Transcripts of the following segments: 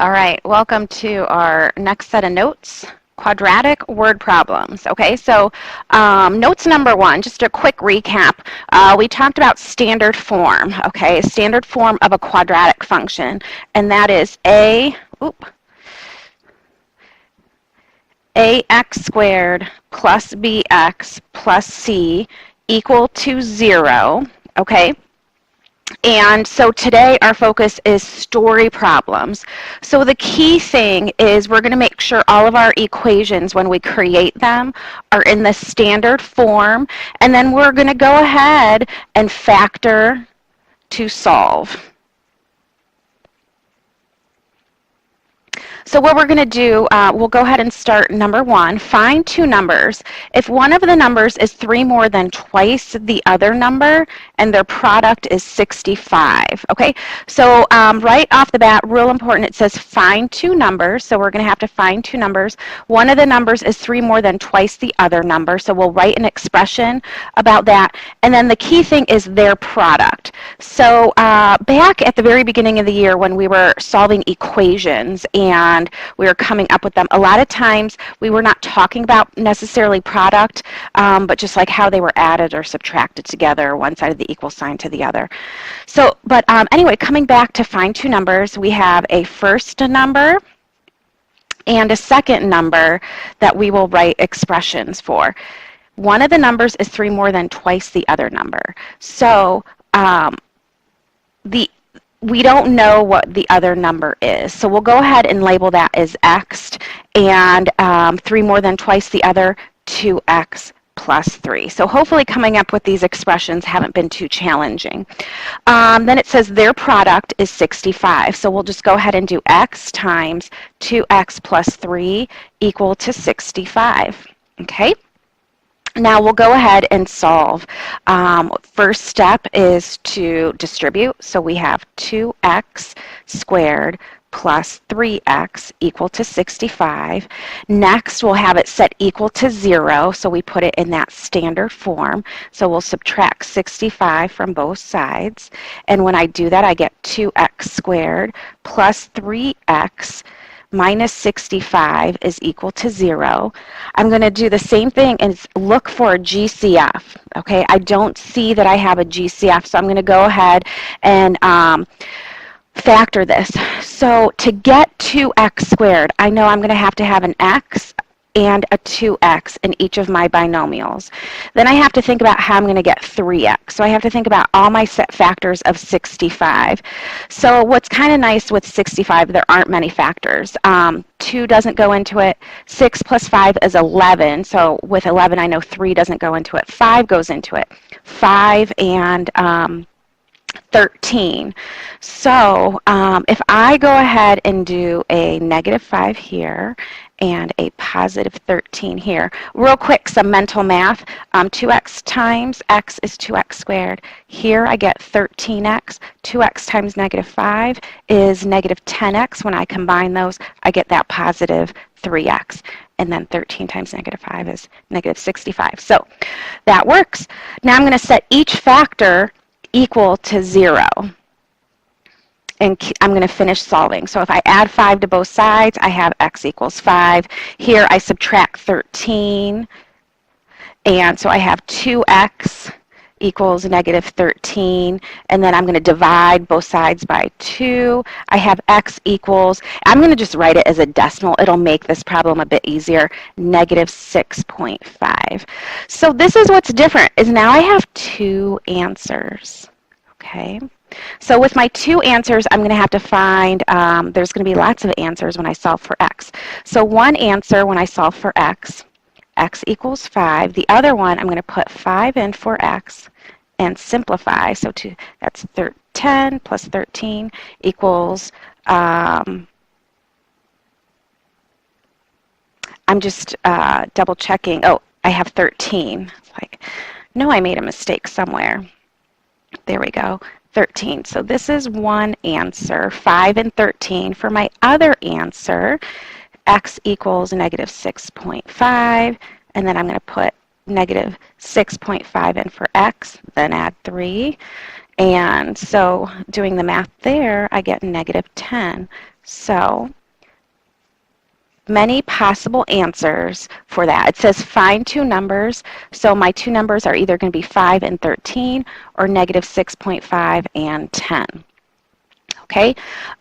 All right, welcome to our next set of notes, quadratic word problems. Okay, so notes number one, just a quick recap. We talked about standard form, okay, standard form of a quadratic function, and that is ax squared plus bx plus c equal to 0, okay? And so today our focus is story problems. So the key thing is we're going to make sure all of our equations when we create them are in the standard form, and then we're going to go ahead and factor to solve. So what we're going to do, we'll go ahead and start number one. Find two numbers. If one of the numbers is 3 more than twice the other number, and their product is 65. Okay, so right off the bat, real important, it says find two numbers. So we're going to have to find two numbers. One of the numbers is 3 more than twice the other number. So we'll write an expression about that. And then the key thing is their product. So back at the very beginning of the year when we were solving equations and we were coming up with them, a lot of times we were not talking about necessarily product, but just like how they were added or subtracted together, one side of the equal sign to the other. So, but anyway, coming back to find two numbers, we have a first number and a second number that we will write expressions for. One of the numbers is 3 more than twice the other number. So we don't know what the other number is. So we'll go ahead and label that as x, and 3 more than twice the other, 2x plus 3. So hopefully coming up with these expressions haven't been too challenging. Then it says their product is 65. So we'll just go ahead and do x times 2x plus 3 equal to 65. Okay? Now we'll go ahead and solve. First step is to distribute. So we have 2x squared plus 3x equal to 65. Next, we'll have it set equal to 0, so we put it in that standard form. So we'll subtract 65 from both sides. And when I do that, I get 2x squared plus 3x minus 65 is equal to 0. I'm going to do the same thing and look for a GCF. Okay, I don't see that I have a GCF, so I'm going to go ahead and factor this. So to get 2x squared, I know I'm going to have an x and a 2x in each of my binomials. Then I have to think about how I'm going to get 3x. So I have to think about all my set factors of 65. So what's kind of nice with 65, there aren't many factors. 2 doesn't go into it. 6 plus 5 is 11. So with 11, I know 3 doesn't go into it. 5 goes into it. 5 and 13. So if I go ahead and do a negative 5 here and a positive 13 here, real quick, some mental math. 2x times x is 2x squared. Here I get 13x. 2x times negative 5 is negative 10x. When I combine those, I get that positive 3x. And then 13 times negative 5 is negative 65. So that works. Now I'm going to set each factor equal to 0. And I'm going to finish solving. So if I add 5 to both sides, I have x equals 5. Here I subtract 13. And so I have 2x equals negative 13. And then I'm going to divide both sides by 2. I have x equals, I'm going to just write it as a decimal. It'll make this problem a bit easier, negative 6.5. So this is what's different, is now I have 2 answers. Okay. So with my 2 answers, I'm going to have to find, there's going to be lots of answers when I solve for x. So one answer when I solve for x equals 5. The other one, I'm going to put 5 in for x and simplify. So that's 10 plus 13 equals, I'm just double checking. Oh, I have 13. It's like, no, I made a mistake somewhere. There we go. 13. So this is one answer, 5 and 13. For my other answer, x equals negative 6.5, and then I'm going to put negative 6.5 in for x, then add 3. And so doing the math there, I get negative 10. So many possible answers for that. It says find two numbers, so my two numbers are either going to be 5 and 13 or negative 6.5 and 10. Okay,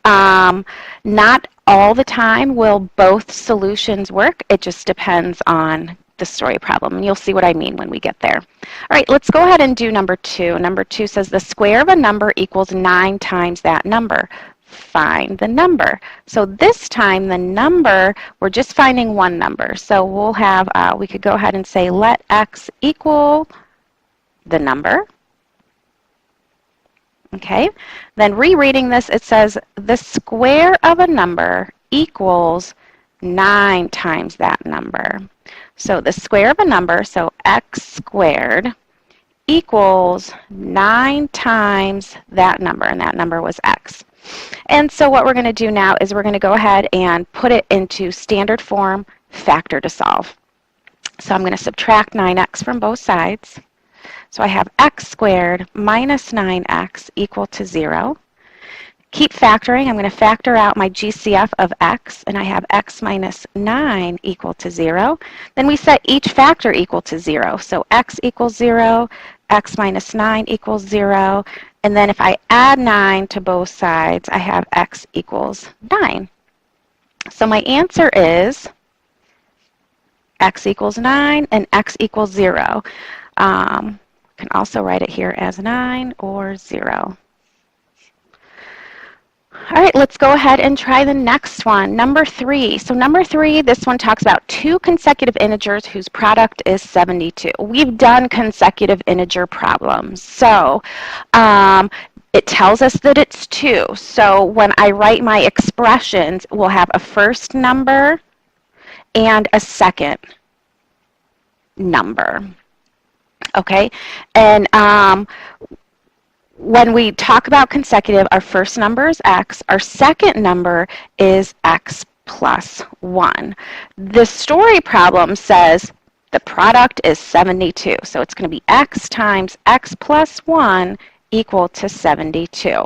not all the time will both solutions work. It just depends on the story problem, and you'll see what I mean when we get there. All right, let's go ahead and do number 2. Number 2 says the square of a number equals 9 times that number. Find the number. So this time the number, we're just finding one number. So we'll have, we could go ahead and say let x equal the number. Okay, then rereading this, it says the square of a number equals 9 times that number. So the square of a number, so x squared, equals 9 times that number, and that number was x. And so what we're going to do now is we're going to go ahead and put it into standard form, factor to solve. So I'm going to subtract 9x from both sides. So I have x squared minus 9x equal to 0. Keep factoring. I'm going to factor out my GCF of x, and I have x minus 9 equal to 0. Then we set each factor equal to 0. So x equals 0, x minus 9 equals 0, and then if I add 9 to both sides, I have x equals 9. So my answer is x equals 9 and x equals 0. Can also write it here as 9 or 0. All right, let's go ahead and try the next one, number 3. So number 3, this one talks about two consecutive integers whose product is 72. We've done consecutive integer problems. So it tells us that it's 2. So when I write my expressions, we'll have a first number and a second number. Okay, and when we talk about consecutive, our first number is x, our second number is x plus 1. The story problem says the product is 72, so it's going to be x times x plus 1 equal to 72.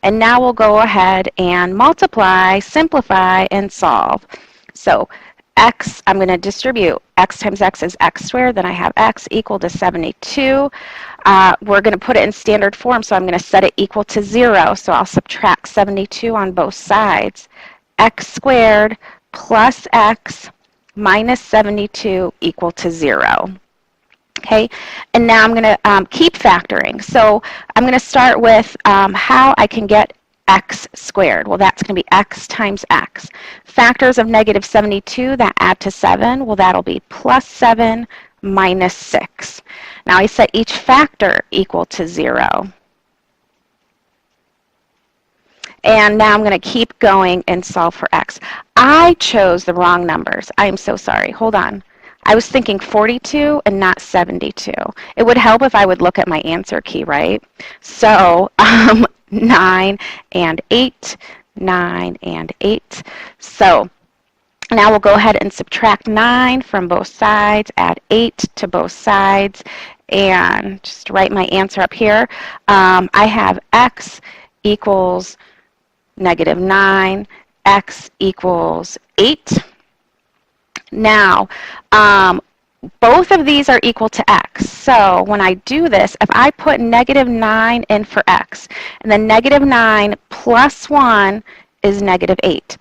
And now we'll go ahead and multiply, simplify, and solve. So x, I'm going to distribute. X times x is x squared. Then I have x equal to 72. We're going to put it in standard form, so I'm going to set it equal to 0. So I'll subtract 72 on both sides. X squared plus x minus 72 equal to 0. Okay, and now I'm going to keep factoring. So I'm going to start with how I can get x squared. Well, that's going to be x times x. Factors of negative 72 that add to 7, well, that'll be plus 7 minus 6. Now I set each factor equal to 0. And now I'm going to keep going and solve for x. I chose the wrong numbers. I am so sorry. Hold on. I was thinking 42 and not 72. It would help if I would look at my answer key, right? So 9 and 8, 9 and 8. So now we'll go ahead and subtract 9 from both sides, add 8 to both sides, and just write my answer up here. I have x equals negative 9, x equals 8. Now, both of these are equal to x. So when I do this, if I put negative 9 in for x, and then negative 9 plus 1 is negative 8.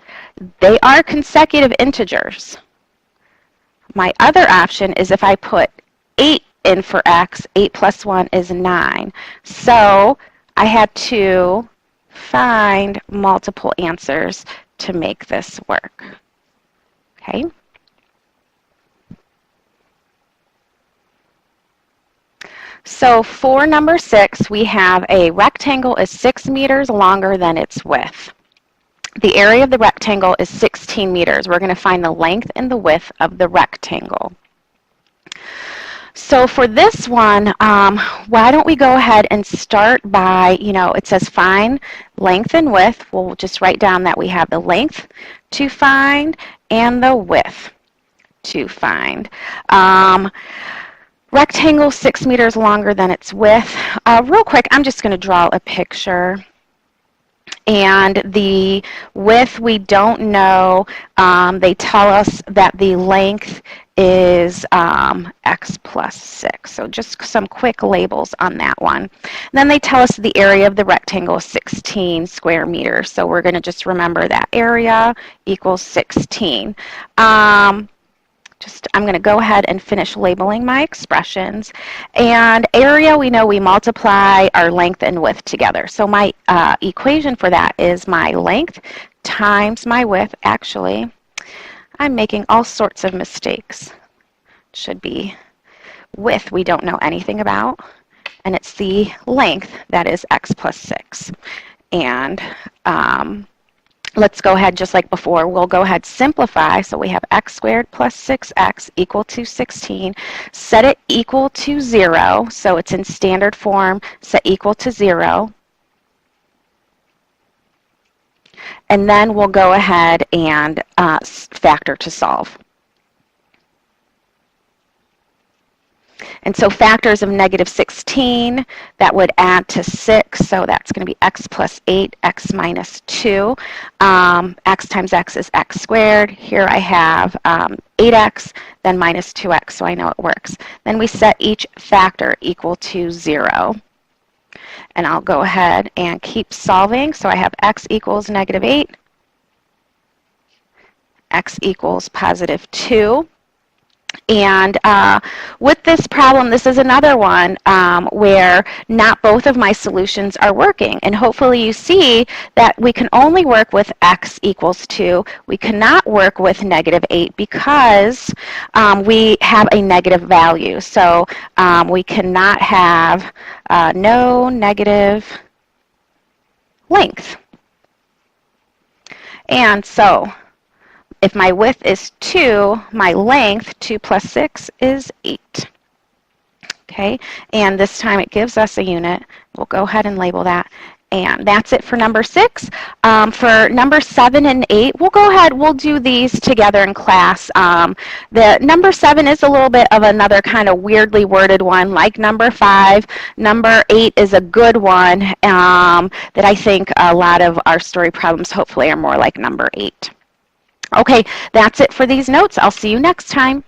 They are consecutive integers. My other option is if I put 8 in for x, 8 plus 1 is 9. So I had to find multiple answers to make this work. Okay. So for number 6, we have a rectangle is 6 meters longer than its width. The area of the rectangle is 16 meters. We're going to find the length and the width of the rectangle. So for this one, why don't we go ahead and start by, it says find length and width. We'll just write down that we have the length to find and the width to find. Rectangle 6 meters longer than its width. Real quick, I'm just going to draw a picture. And the width we don't know. They tell us that the length is x plus 6. So just some quick labels on that one. And then they tell us the area of the rectangle is 16 square meters. So we're going to just remember that area equals 16. I'm going to go ahead and finish labeling my expressions. And area, we know we multiply our length and width together. So my equation for that is my length times my width. Actually, I'm making all sorts of mistakes. It should be width we don't know anything about. And it's the length that is x plus 6. And let's go ahead, just like before, we'll go ahead simplify. So we have x squared plus 6x equal to 16. Set it equal to 0. So it's in standard form, set equal to 0. And then we'll go ahead and factor to solve. And so factors of negative 16, that would add to 6, so that's going to be x plus 8, x minus 2. X times x is x squared. Here I have 8x, then minus 2x, so I know it works. Then we set each factor equal to 0. And I'll go ahead and keep solving. So I have x equals negative 8, x equals positive 2. And with this problem, this is another one where not both of my solutions are working. And hopefully you see that we can only work with x equals 2. We cannot work with negative 8 because we have a negative value. So we cannot have no negative length. And so if my width is 2, my length, 2 plus 6, is 8. Okay, and this time it gives us a unit. We'll go ahead and label that. And that's it for number 6. For number 7 and 8, we'll go ahead, we'll do these together in class. The number 7 is a little bit of another kind of weirdly worded one, like number 5. Number 8 is a good one that I think a lot of our story problems hopefully are more like number 8. Okay, that's it for these notes. I'll see you next time.